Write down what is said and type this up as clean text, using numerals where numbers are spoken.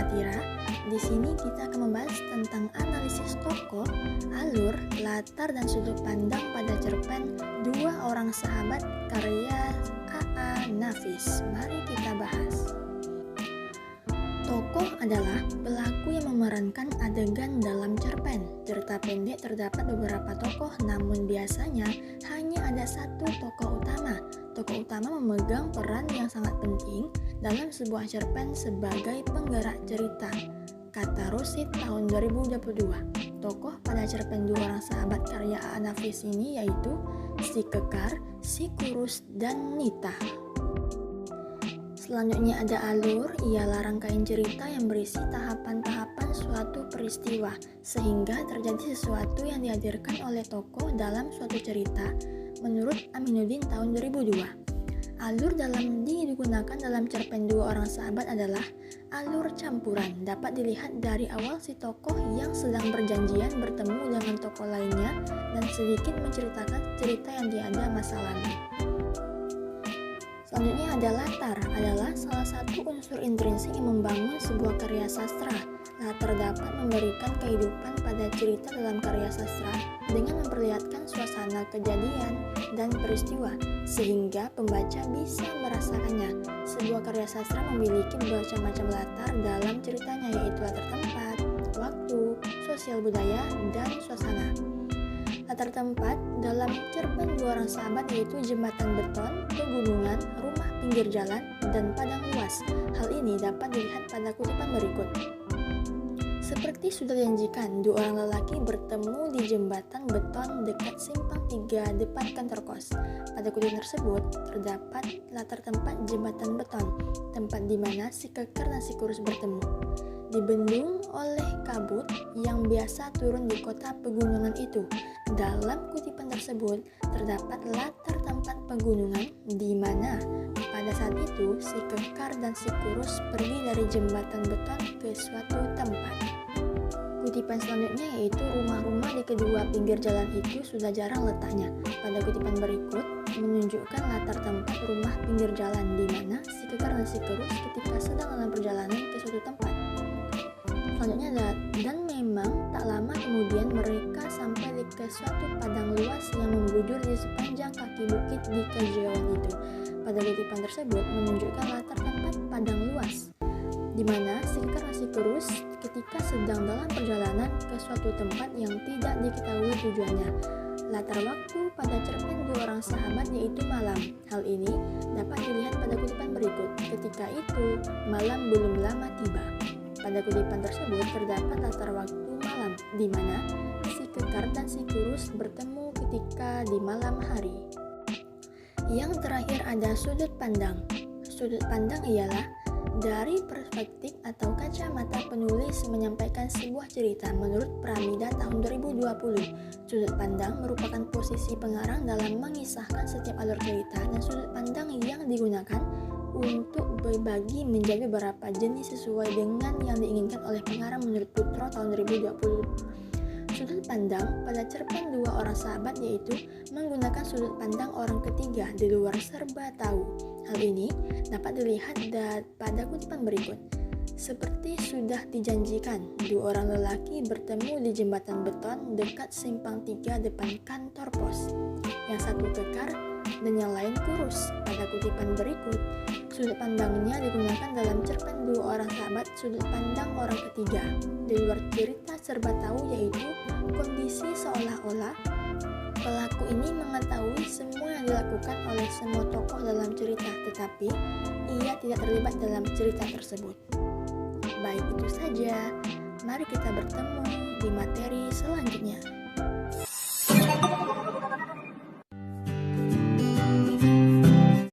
Hatira. Di sini kita akan membahas tentang analisis tokoh, alur, latar dan sudut pandang pada cerpen Dua Orang Sahabat karya A.A. Nafis. Mari kita bahas. Tokoh adalah pelaku yang memerankan adegan dalam cerpen. Cerita pendek terdapat beberapa tokoh, namun biasanya hanya ada satu tokoh utama. Tokoh utama memegang peran yang sangat penting dalam sebuah cerpen sebagai penggerak cerita. Kata Rosid tahun 2022. Tokoh pada cerpen Dua Orang Sahabat karya A.A. Nafis ini yaitu si Kekar, si Kurus, dan Nita. Selanjutnya ada alur, ialah rangkaian cerita yang berisi tahapan-tahapan suatu peristiwa sehingga terjadi sesuatu yang dihadirkan oleh tokoh dalam suatu cerita menurut Aminuddin tahun 2002. Alur digunakan dalam cerpen Dua Orang Sahabat adalah alur campuran. Dapat dilihat dari awal si tokoh yang sedang berjanjian bertemu dengan tokoh lainnya dan sedikit menceritakan cerita yang tiada masa lalu. Selanjutnya ada latar, adalah salah satu unsur intrinsik yang membangun sebuah karya sastra. Latar dapat memberikan kehidupan pada cerita dalam karya sastra dengan memperlihatkan suasana kejadian dan peristiwa, sehingga pembaca bisa merasakannya. Sebuah karya sastra memiliki bermacam-macam latar dalam ceritanya, yaitu latar tempat, waktu, sosial budaya, dan suasana. Latar tempat dalam cerpen Dua Orang Sahabat yaitu jembatan beton, pegunungan, rumah pinggir jalan, dan padang luas. Hal ini dapat dilihat pada kutipan berikut. Seperti sudah dijanjikan, dua orang lelaki bertemu di jembatan beton dekat simpang 3 depan kantor kos. Pada kutipan tersebut terdapat latar tempat jembatan beton, tempat di mana si Kekar dan si Kurus bertemu. Dibendung oleh kabut yang biasa turun di kota pegunungan itu. Dalam kutipan tersebut terdapat latar tempat pegunungan di mana pada saat itu si Kekar dan si Kurus pergi dari jembatan beton ke suatu tempat. Kutipan selanjutnya yaitu rumah-rumah di kedua pinggir jalan itu sudah jarang letaknya. Pada kutipan berikut menunjukkan latar tempat rumah pinggir jalan di mana si Kekar dan si Kurus ketika sedang dalam perjalanan ke suatu tempat. Selanjutnya ada, dan memang tak lama kemudian mereka sampai ke suatu padang luas yang membujur di sepanjang kaki bukit di kejauhan itu. Pada kutipan tersebut menunjukkan latar tempat padang luas, di mana si Kekar dan si Kurus ketika sedang dalam perjalanan ke suatu tempat yang tidak diketahui tujuannya. Latar waktu pada cerpen Dua Orang Sahabat yaitu malam. Hal ini dapat dilihat pada kutipan berikut. Ketika itu, malam belum lama tiba. Pada kutipan tersebut terdapat latar waktu malam, di mana si Kekar dan si Kurus bertemu ketika di malam hari. Yang terakhir ada sudut pandang. Sudut pandang ialah dari perspektif atau kacamata penulis menyampaikan sebuah cerita menurut Pramida tahun 2020. Sudut pandang merupakan posisi pengarang dalam mengisahkan setiap alur cerita, dan sudut pandang yang digunakan untuk berbagi menjadi beberapa jenis sesuai dengan yang diinginkan oleh pengarang menurut Putro tahun 2020. Sudut pandang pada cerpen Dua Orang Sahabat yaitu menggunakan sudut pandang orang ketiga di luar serba tahu. Hal ini dapat dilihat pada kutipan berikut. Seperti sudah dijanjikan, dua orang lelaki bertemu di jembatan beton dekat simpang 3 depan kantor pos. Yang satu Kekar dan yang lain Kurus. Pada kutipan berikut, sudut pandangnya digunakan dalam cerpen Dua Orang Sahabat, sudut pandang orang ketiga. Di luar cerita serba tahu yaitu kondisi seolah-olah pelaku ini mengetahui semua yang dilakukan oleh semua tokoh dalam cerita, tetapi ia tidak terlibat dalam cerita tersebut. Baik, itu saja. Mari kita bertemu di materi selanjutnya.